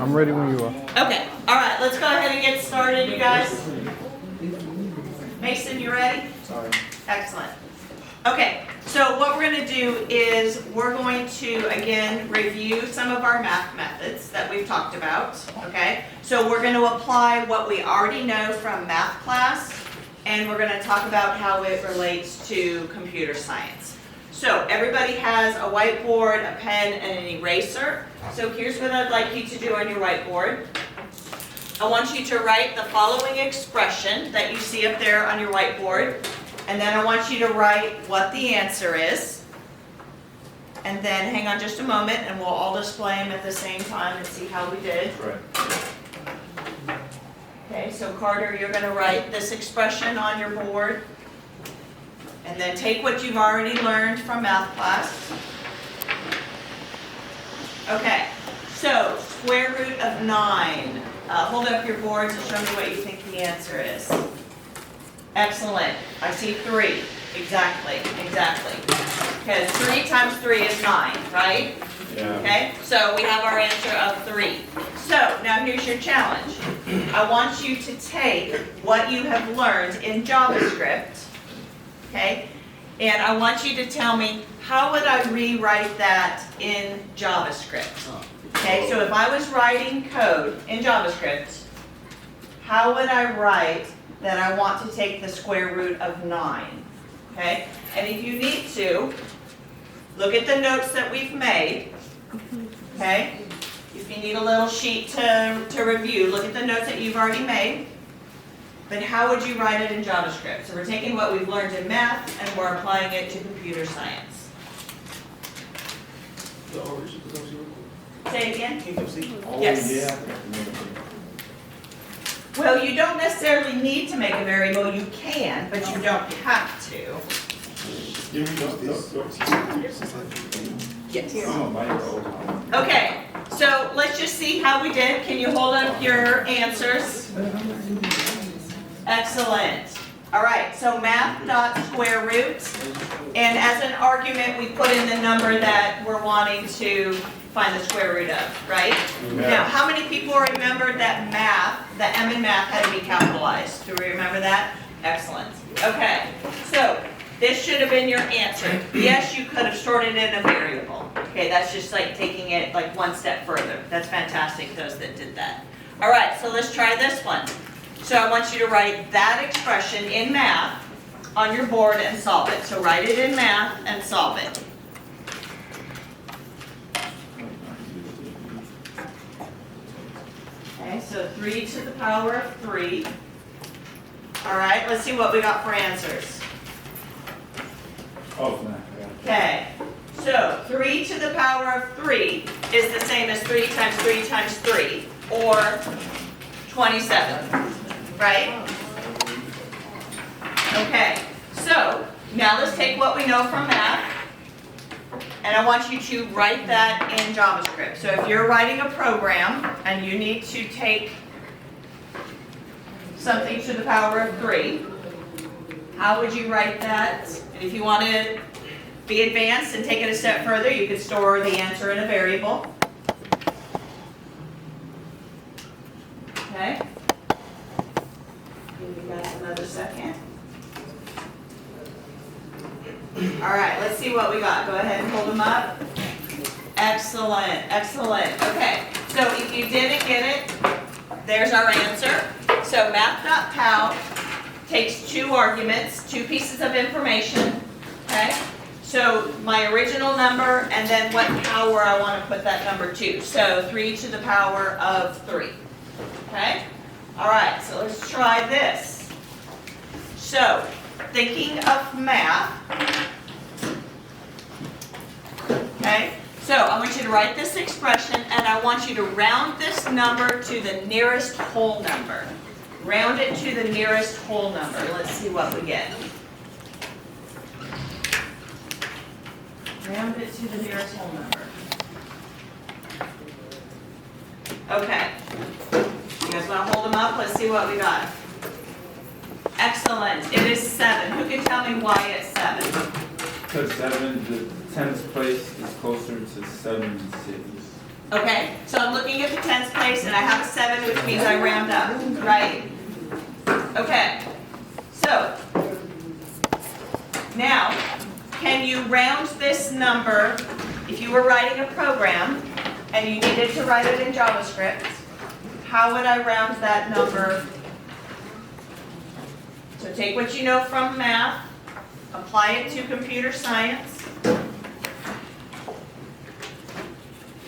I'm ready when you are. Okay, all right, let's go ahead and get started, you guys. Mason, you ready? Sorry. Excellent. Okay, so what we're going to do is we're going to, again, review some of our math methods that we've talked about, okay? So we're going to apply what we already know from math class, and we're going to talk about how it relates to computer science. So everybody has a whiteboard, a pen, and an eraser. So here's what I'd like you to do on your whiteboard. I want you to write the following expression that you see up there on your whiteboard. And then I want you to write what the answer is. And then hang on just a moment and we'll all display them at the same time and see how we did. Right. Okay, so Carter, you're going to write this expression on your board. And then take what you've already learned from math class. Okay, so square root of 9. Hold up your boards and show me what you think the answer is. Excellent. I see 3. Exactly. Because 3 times 3 is 9, right? Yeah. Okay, so we have our answer of 3. So now here's your challenge. I want you to take what you have learned in JavaScript, okay, and I want you to tell me how would I rewrite that in JavaScript. Okay, so if I was writing code in JavaScript, how would I write that I want to take the square root of 9? Okay, and if you need to, look at the notes that we've made. Okay, if you need a little sheet to review, look at the notes that you've already made. But how would you write it in JavaScript? So we're taking what we've learned in math and we're applying it to computer science. Say it again? Yes. Well, you don't necessarily need to make a variable. You can, but you don't have to. Yes. Okay, so let's just see how we did. Can you hold up your answers? Excellent. All right, so math dot square root. And as an argument, we put in the number that we're wanting to find the square root of, right? Yeah. Now, how many people remembered that math, the M in math had to be capitalized? Do we remember that? Excellent. Okay, so this should have been your answer. Yes, you could have stored it in a variable. Okay, that's just like taking it like one step further. That's fantastic, those that did that. All right, so let's try this one. So I want you to write that expression in math on your board and solve it. So write it in math and solve it. Okay, so 3 to the power of 3. All right, let's see what we got for answers. Oh, no. Okay, so 3 to the power of 3 is the same as 3 times 3 times 3, or 27, right? Okay, so now let's take what we know from math, and I want you to write that in JavaScript. So if you're writing a program and you need to take something to the power of 3, how would you write that? And if you want to be advanced and take it a step further, you could store the answer in a variable. Okay. Give you guys another second. All right, let's see what we got. Go ahead and hold them up. Excellent, excellent. Okay, so if you didn't get it, there's our answer. So math.pow takes 2 arguments, 2 pieces of information, okay? So my original number and then what power I want to put that number to. So 3 to the power of 3, okay? All right, so let's try this. So thinking of math, okay? So I want you to write this expression and I want you to round this number to the nearest whole number. Round it to the nearest whole number. Let's see what we get. Round it to the nearest whole number. Okay. You guys want to hold them up? Let's see what we got. Excellent. It is 7. Who can tell me why it's 7? put 7, the 10th place is closer to 76. Okay, so I'm looking at the 10th place and I have a 7, which means I round up, right? Okay, so now, can you round this number, if you were writing a program and you needed to write it in JavaScript, how would I round that number? So take what you know from math, apply it to computer science.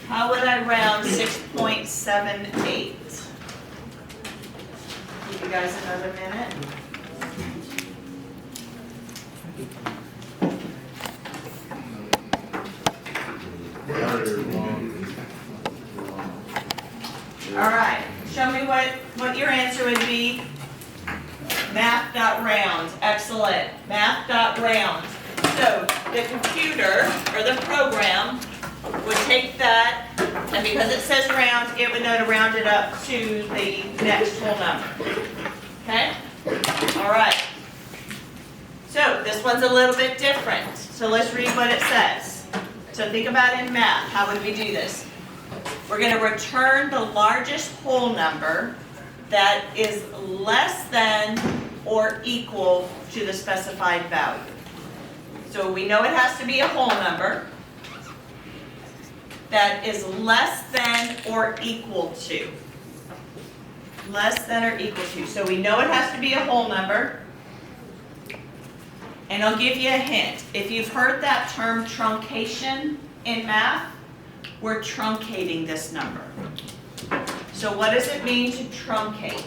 How would I round 6.78? Give you guys another minute. All right, show me what your answer would be. Math.round, excellent. Math.round. So the computer, or the program, would take that, and because it says round, it would know to round it up to the next whole number. Okay? All right. So this one's a little bit different. So let's read what it says. So think about in math, how would we do this? We're going to return the largest whole number that is less than or equal to the specified value. So we know it has to be a whole number that is less than or equal to. Less than or equal to. So we know it has to be a whole number. And I'll give you a hint. If you've heard that term truncation in math, we're truncating this number. So what does it mean to truncate?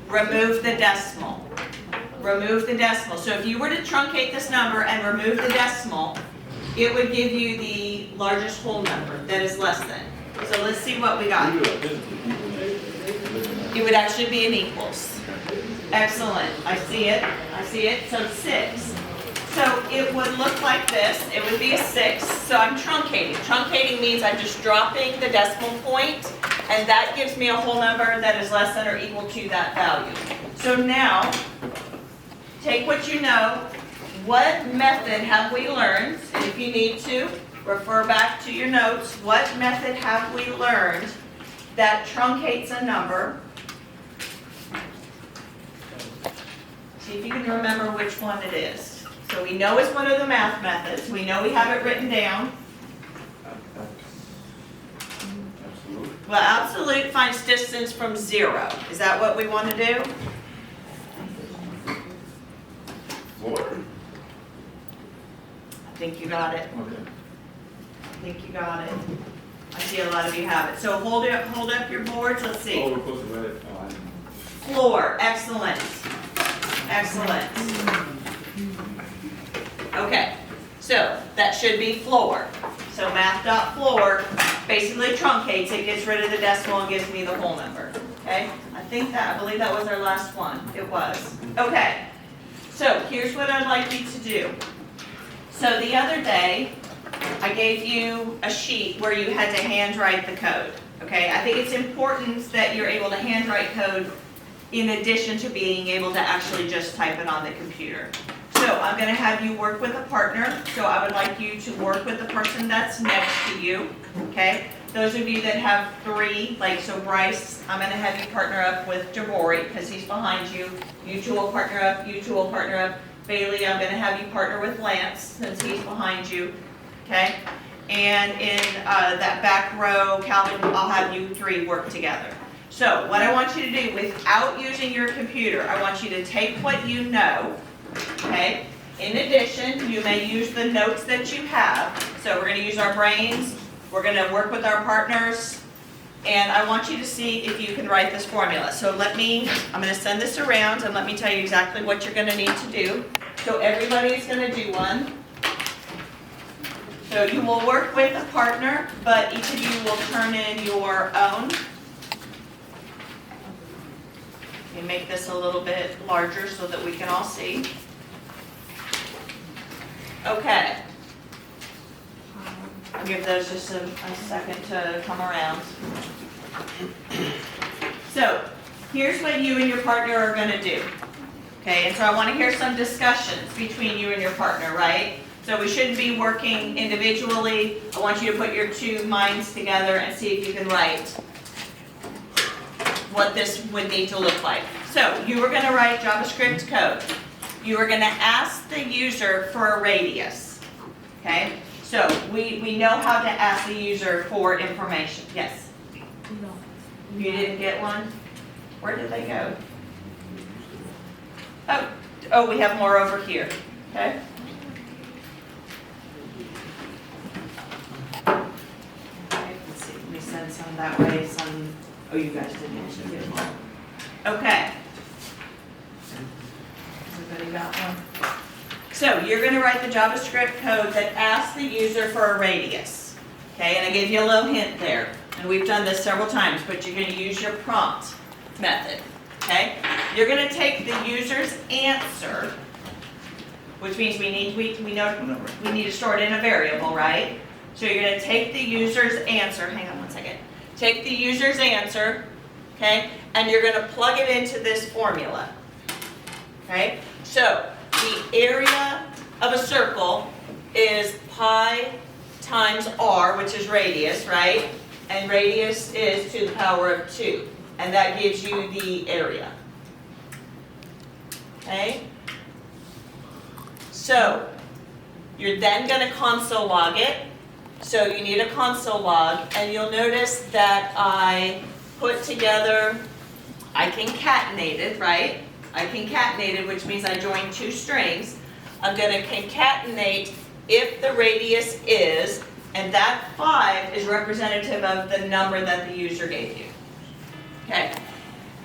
Remove the decimal. Remove the decimal. So if you were to truncate this number and remove the decimal, it would give you the largest whole number that is less than. So let's see what we got. It would actually be an equals. Excellent. I see it. I see it. So 6. So it would look like this. It would be a 6. So I'm truncating. Truncating means I'm just dropping the decimal point, and that gives me a whole number that is less than or equal to that value. So now, take what you know. What method have we learned? And if you need to, refer back to your notes. What method have we learned that truncates a number? See if you can remember which one it is. So we know it's one of the math methods. We know we have it written down. Absolute. Well, absolute finds distance from 0. Is that what we want to do? Floor. I think you got it. Okay. I think you got it. I see a lot of you have it. So hold up your boards. Let's see. Oh, we're supposed to write it. Oh, I didn't know. Floor, excellent. Excellent. Okay, so that should be floor. So math.floor basically truncates it, gets rid of the decimal, and gives me the whole number. Okay, I believe that was our last one. It was. Okay, so here's what I'd like you to do. So the other day, I gave you a sheet where you had to handwrite the code. Okay, I think it's important that you're able to handwrite code in addition to being able to actually just type it on the computer. So I'm going to have you work with a partner. So I would like you to work with the person that's next to you. Okay, those of you that have 3, like so Bryce, I'm going to have you partner up with Jabori because he's behind you. You two will partner up. You two will partner up. Bailey, I'm going to have you partner with Lance since he's behind you. Okay, and in that back row, Calvin, I'll have you 3 work together. So what I want you to do without using your computer, I want you to take what you know, okay? In addition, you may use the notes that you have. So we're going to use our brains, we're going to work with our partners, and I want you to see if you can write this formula. So I'm going to send this around and let me tell you exactly what you're going to need to do. So everybody's going to do one. So you will work with a partner, but each of you will turn in your own. You make this a little bit larger so that we can all see. Okay. I'll give those just a second to come around. So, here's what you and your partner are going to do. Okay, and so I want to hear some discussions between you and your partner, right? So we shouldn't be working individually. I want you to put your two minds together and see if you can write what this would need to look like. So you are going to write JavaScript code. You are going to ask the user for a radius. Okay? So we know how to ask the user for information. Yes? You didn't get one? Where did they go? Oh, we have more over here. Okay? Let's see, let me send some that way, some, oh, you guys didn't actually get one. Okay. Everybody got one? So you're going to write the JavaScript code that asks the user for a radius. Okay, and I gave you a little hint there. And we've done this several times, but you're going to use your prompt method. Okay? You're going to take the user's answer, which means we know we need to store it in a variable, right? So you're going to take the user's answer, hang on one second. Take the user's answer, okay? And you're going to plug it into this formula. Okay? So the area of a circle is pi times r, which is radius, right? And radius is to the power of 2. And that gives you the area. Okay? So you're then going to console log it. So you need a console log, and you'll notice that I put together, I concatenated, right? I concatenated, which means I joined two strings. I'm going to concatenate if the radius is, and that 5 is representative of the number that the user gave you. Okay?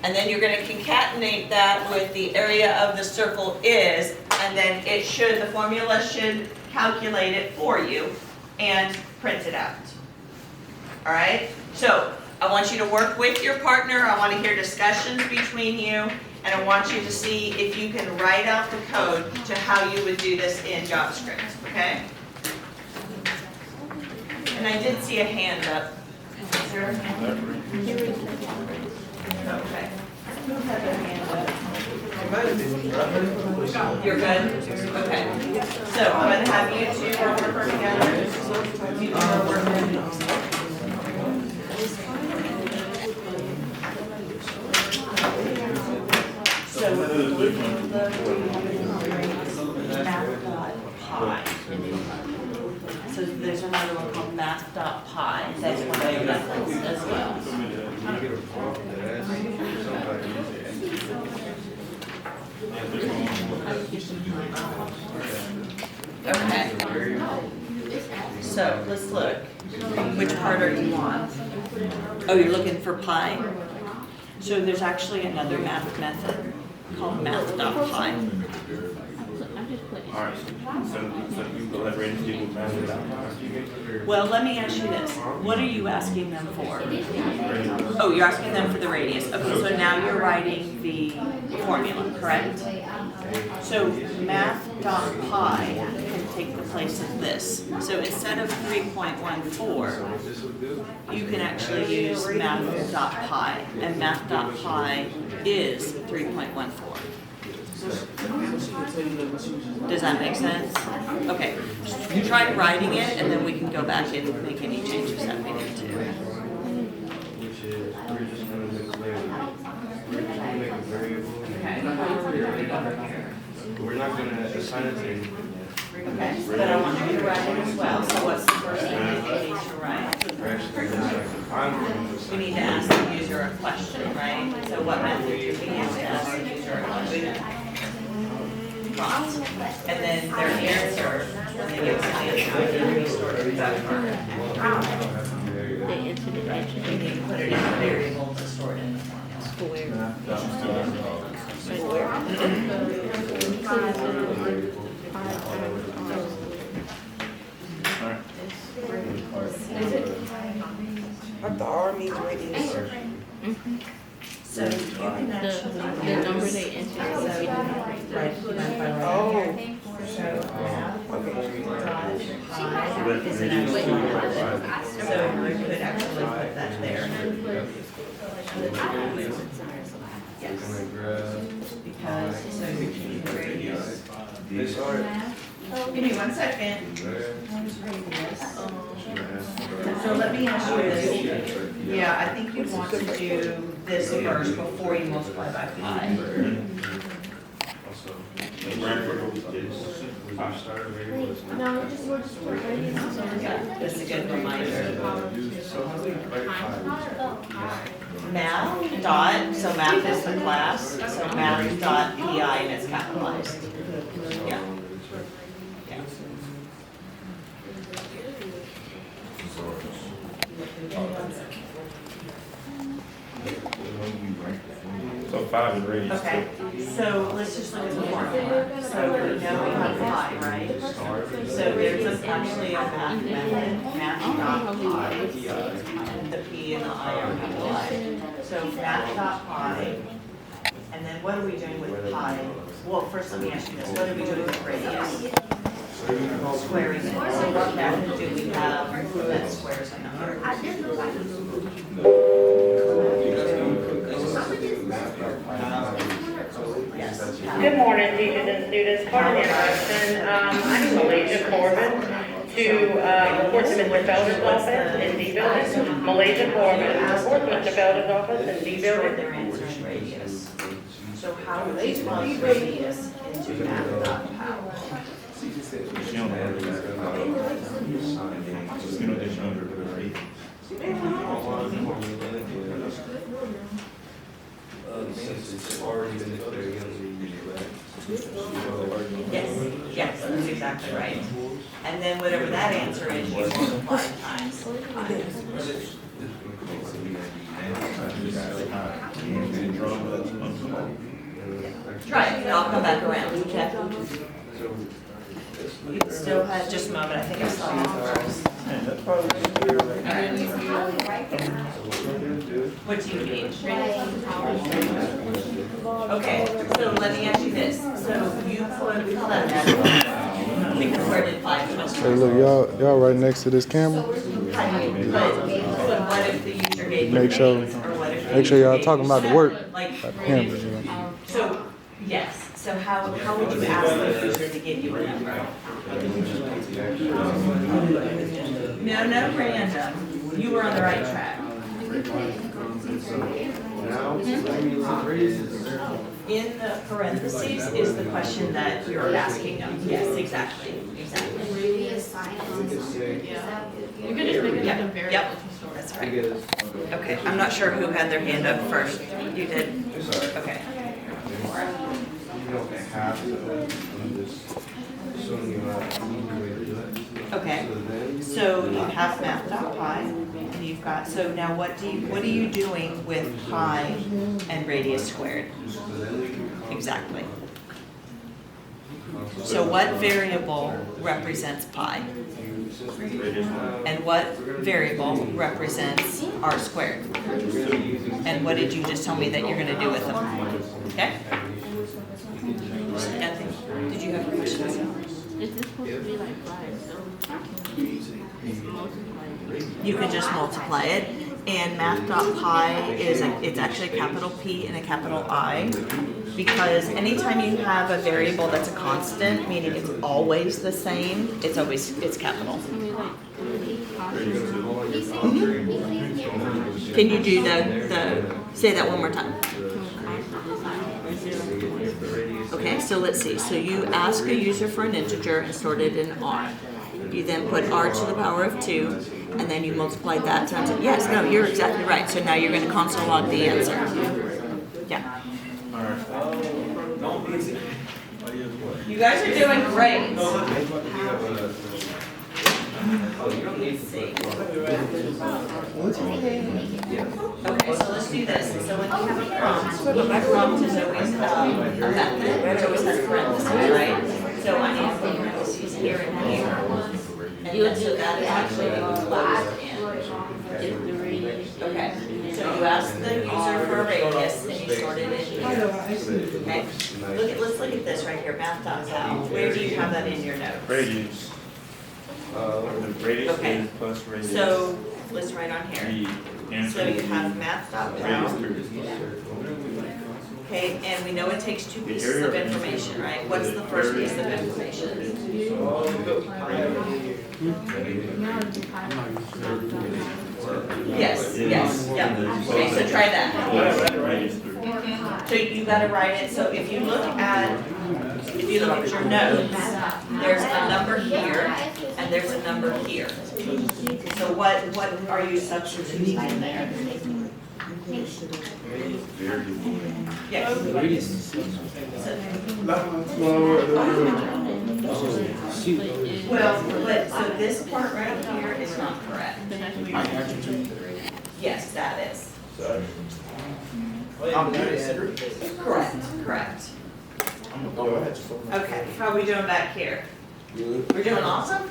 And then you're going to concatenate that with the area of the circle is, and then the formula should calculate it for you and print it out. All right? So I want you to work with your partner. I want to hear discussions between you. And I want you to see if you can write out the code to how you would do this in JavaScript. Okay? And I did see a hand up. Is there a hand up? Okay. Who had their hand up? You're good? Okay. So I'm going to have you two work together. You are working. So we're looking the math.pi. So there's another one called math.pi. That's one of the methods as well. Okay. So let's look. Which part are you on? Oh, you're looking for pi? So there's actually another math method called math.pi. Alright, so you go ahead and do math. Well, let me ask you this. What are you asking them for? Oh, you're asking them for the radius. Okay, so now you're writing the formula, correct? So math.pi can take the place of this. So instead of 3.14, you can actually use math.pi, and math.pi is 3.14. Does that make sense? Okay, try writing it, and then we can go back and make any changes that we need to. We're not going to assign it to anything. Okay, but I want you to write it as well. So what's the first thing that you need to write? We need to ask the user a question, right? So what method do we use to ask the user a question? Prompt. And then their answer, when they give us an answer, we store it in that we need to put it in a variable to store it in the formula. But the R means radius. So you can actually The number they enter is Oh. is an actual method. So we could actually put that there. Yes. because, so you're keeping the radius. Give me 1 second. Times radius. So let me ask you this. Yeah, I think you want to do this first before you multiply by pi. No, we're just radius. Yeah, that's a good reminder. Math dot, so math is the class, so math dot pi and it's capitalized. Yeah. Yeah. So 5 is radius. Okay, so let's just look at the formula. So we know we have pi, right? So there's actually a math method, math dot pi, and the p and the I are capitalized. So math dot pi, and then what are we doing with pi? Well, first let me ask you this, what are we doing with radius? Squaring it, so what method do we have that squares a number? Yes. Good morning, teachers and students. Part of the introduction, I'm Malaysia Corbin to report to Mr. Felder's office in D building. Malaysia Corbin, report to Mr. Felder's office in D building. They're answering radius. So how would they plug radius into math dot power? You don't have you know that you don't have radius. Yes, that's exactly right. And then whatever that answer is, you multiply times pi. Try it, and I'll come back around, okay? You still have, just a moment, I think I saw you first. What do you need? Okay, so let me ask you this, so you put, we call that math, we converted 5 to Hey, look, y'all right next to this camera. But what if the user gave you Make sure- radius, or what if the Make sure user y'all gave talking you about the work. like, Cameras, you know. so, yes, so how would you ask the user to give you a number? No, random, you were on the right track. In the parentheses is the question that you're asking of, yes, exactly. Radius, sinus. Yeah. You could just make it a variable. Yep, that's right. Okay, I'm not sure who had their hand up first. You did? Okay. Okay, so you have math.pi, and you've got, so now what are you doing with pi and radius squared? Exactly. So what variable represents pi? And what variable represents r squared? And what did you just tell me that you're gonna do with them? Okay? Did you have questions? Is this supposed to be like 5? So it's multiplied. You can just multiply it, and math.pi is, it's actually a capital P and a capital I, because anytime you have a variable that's a constant, meaning it's always the same, it's capital. Can you do say that one more time? Okay, so let's see, so you ask a user for an integer and stored it in R. You then put r to the power of 2, and then you multiply that times it. Yes, no, you're exactly right. So now you're going to console log the answer. Yeah. You guys are doing great. Let's see. Okay, so let's do this. So when you have a prompt is always a method, which always has parentheses, right? So I need parentheses here and here. And so that is actually closed in. Okay, so you ask the user for a radius and you sort it in here. Okay, let's look at this right here, math.cal. Where do you have that in your notes? Radius. The radius Okay. is plus radius. So let's write on here. The answer So you would be have math.cal. radius 3. Okay, and we know it takes two pieces of information, right? What's the first piece of information? Yes, yes, yeah. Okay, so try that. So you gotta write it, so if you look at your notes, there's a number here, and there's a number here. So what are you substituting in there? Yes. Well, but, so this part right here is not correct. Yes, that is. Correct, correct. Okay, how are we doing back here? We're doing awesome?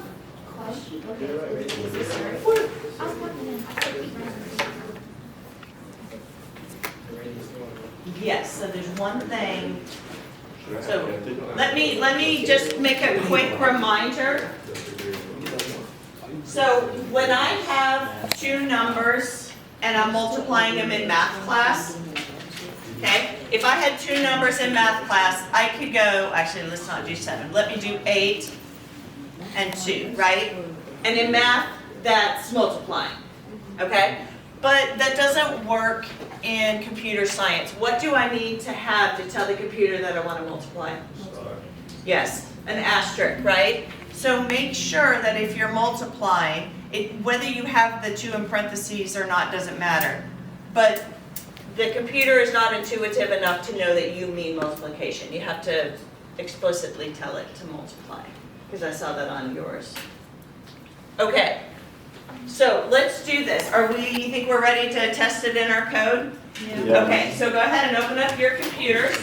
Yes, so there's one thing. So let me just make a quick reminder. So when I have two numbers and I'm multiplying them in math class, okay? If I had two numbers in math class, I could go, actually let's not do 7, let me do 8 and 2, right? And in math, that's multiplying, okay? But that doesn't work in computer science. What do I need to have to tell the computer that I want to multiply? Yes, an asterisk, right? So make sure that if you're multiplying, whether you have the 2 in parentheses or not doesn't matter. But the computer is not intuitive enough to know that you mean multiplication. You have to explicitly tell it to multiply, because I saw that on yours. Okay, so let's do this. You think we're ready to test it in our code? Yeah. Okay, so go ahead and open up your computers.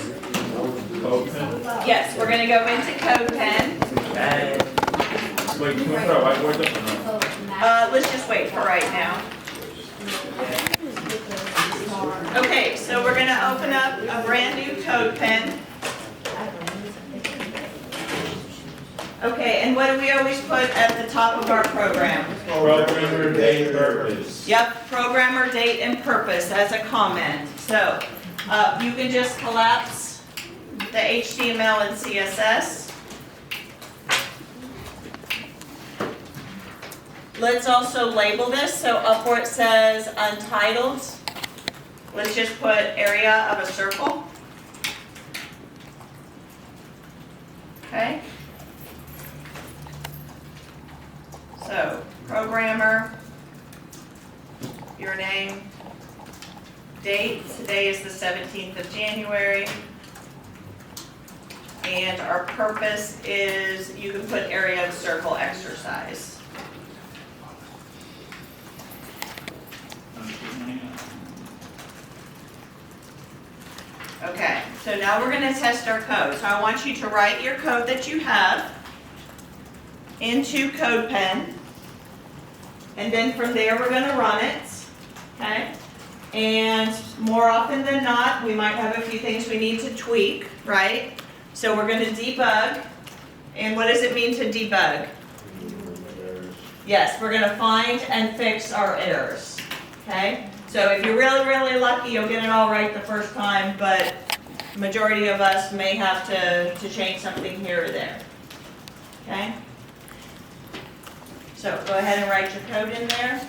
Yes, we're going to go into CodePen. Wait, can we put a whiteboard up or no? Let's just wait for right now. Okay, so we're going to open up a brand new CodePen. Okay, and what do we always put at the top of our program? Programmer, date, purpose. Yep, programmer, date, and purpose as a comment. So you can just collapse the HTML and CSS. Let's also label this. So up where it says untitled, let's just put area of a circle. Okay. So, programmer, your name, date, today is the 17th of January, and our purpose is, you can put area of circle exercise. Okay, so now we're going to test our code. So I want you to write your code that you have into CodePen. And then from there, we're going to run it, okay? And more often than not, we might have a few things we need to tweak, right? So we're going to debug. And what does it mean to debug? Yes, we're going to find and fix our errors, okay? So if you're really, really lucky, you'll get it all right the first time, but the majority of us may have to change something here or there, okay? So go ahead and write your code in there.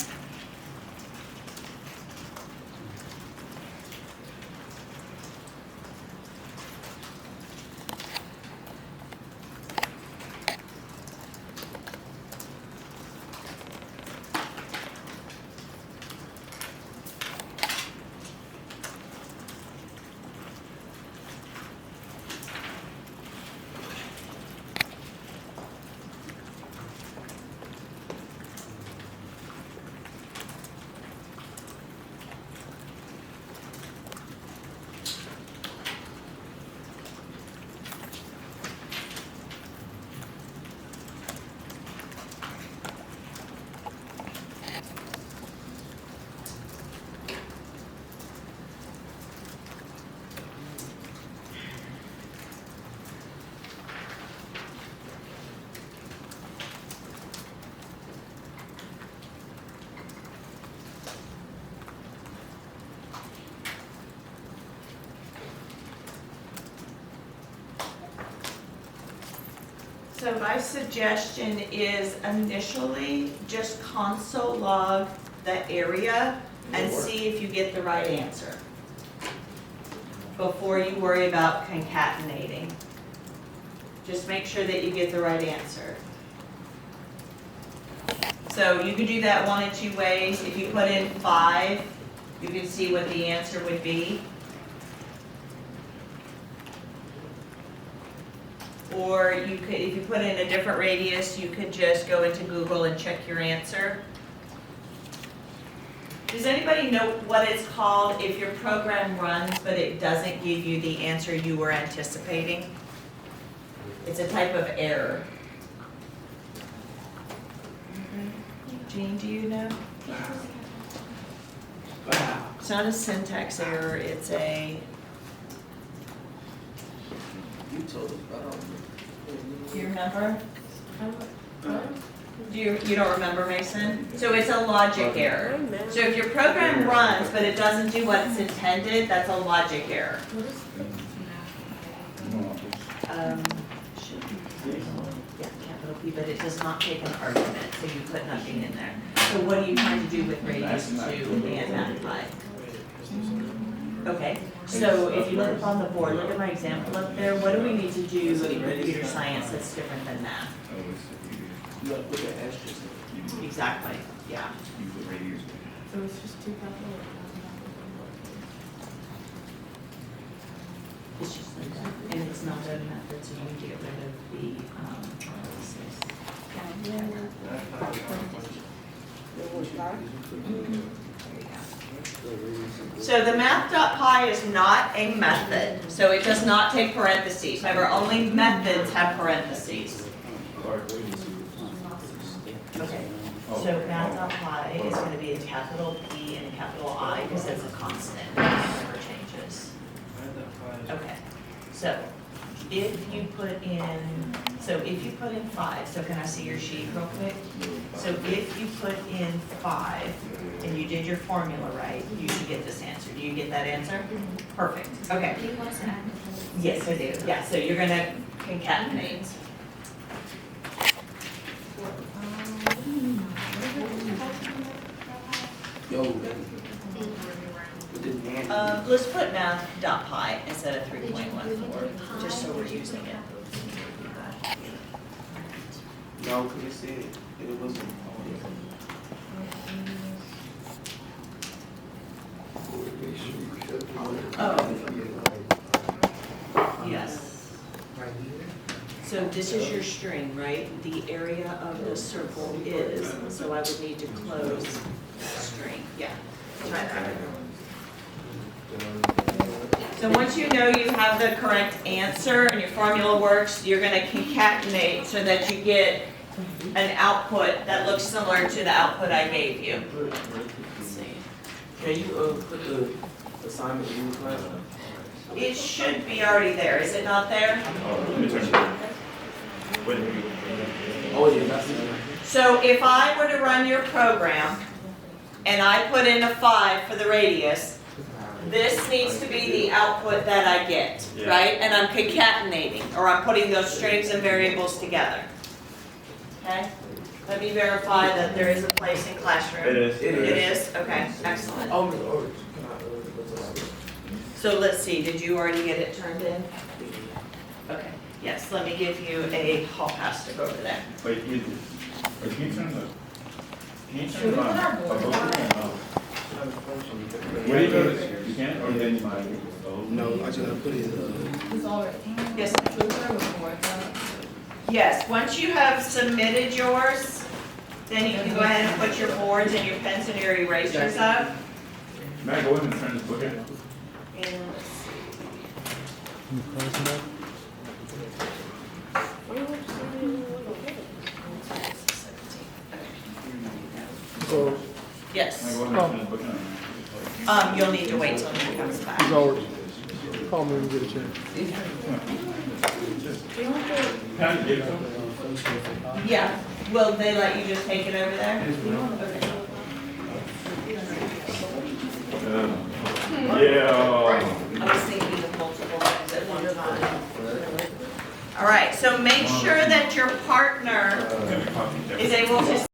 So my suggestion is initially just console log the area and see if you get the right answer before you worry about concatenating. Just make sure that you get the right answer. So you could do that one of two ways. If you put in 5, you can see what the answer would be. Or you could, if you put in a different radius, you could just go into Google and check your answer. Does anybody know what it's called if your program runs but it doesn't give you the answer you were anticipating? It's a type of error. Jean, do you know? It's not a syntax error, it's a... You told us, I don't Do you remember? You don't remember, Mason? So it's a logic error. So if your program runs, but it doesn't do what it's intended, that's a logic error. Yeah, capital P, but it does not take an argument, so you put nothing in there. So what are you trying to do with radius 2 and multiply? Okay, so if you look up on the board, look at my example up there, what do we need to do in computer science that's different than math? You gotta put an asterisk. Exactly, yeah. So it's just 2 capital. It's just like that, and it's not a method, so you need to get rid of the, So the math.pi is not a method, so it does not take parentheses. However, only methods have parentheses. Okay, so math.pi is going to be a capital P and a capital I because it's a constant, it never changes. Okay, so if you put in 5, so can I see your sheet real quick? So if you put in 5 and you did your formula right, you should get this answer. Do you get that answer? Perfect, okay. Do you want to add? Yes, I do. Yeah, so you're gonna concatenate. Yo, man. It didn't hand. Let's put math.pi instead of 3.14, just so we're using it. No, cause it said it wasn't. Oh, yes. So this is your string, right? The area of the circle is, so I would need to close that string. Yeah, it's right there. So once you know you have the correct answer and your formula works, you're going to concatenate so that you get an output that looks similar to the output I gave you. Can you put the assignment in the class? It should be already there, is it not there? Oh yeah, that's it. So if I were to run your program and I put in a 5 for the radius, this needs to be the output that I get, right? And I'm concatenating, or I'm putting those strings and variables together. Okay? Let me verify that there is a place in classroom. It is. It is? Okay, excellent. Oh, Ms. Ullrich, can I, go to the So let's see, did you already get it turned in? Okay, yes, let me give you a hall pass to go over there. Wait, can you turn the, a book or no? What do you do? You can't, or then you might. No, I just gotta put it, It's already. Yes, So it's already worked out. yes, once you have submitted yours, then you can go ahead and put your boards and your pens and your erasers up. May I go in and turn this book in? And let's see. You crossing out? So, Yes, May I go in and turn this book in? you'll need to wait till he comes back. he's already, call me when you get a chance. Can I get some? Yeah, will they let you just take it over there? Okay. Yeah. I was thinking of multiple things at one time. All right, so make sure that your partner is able to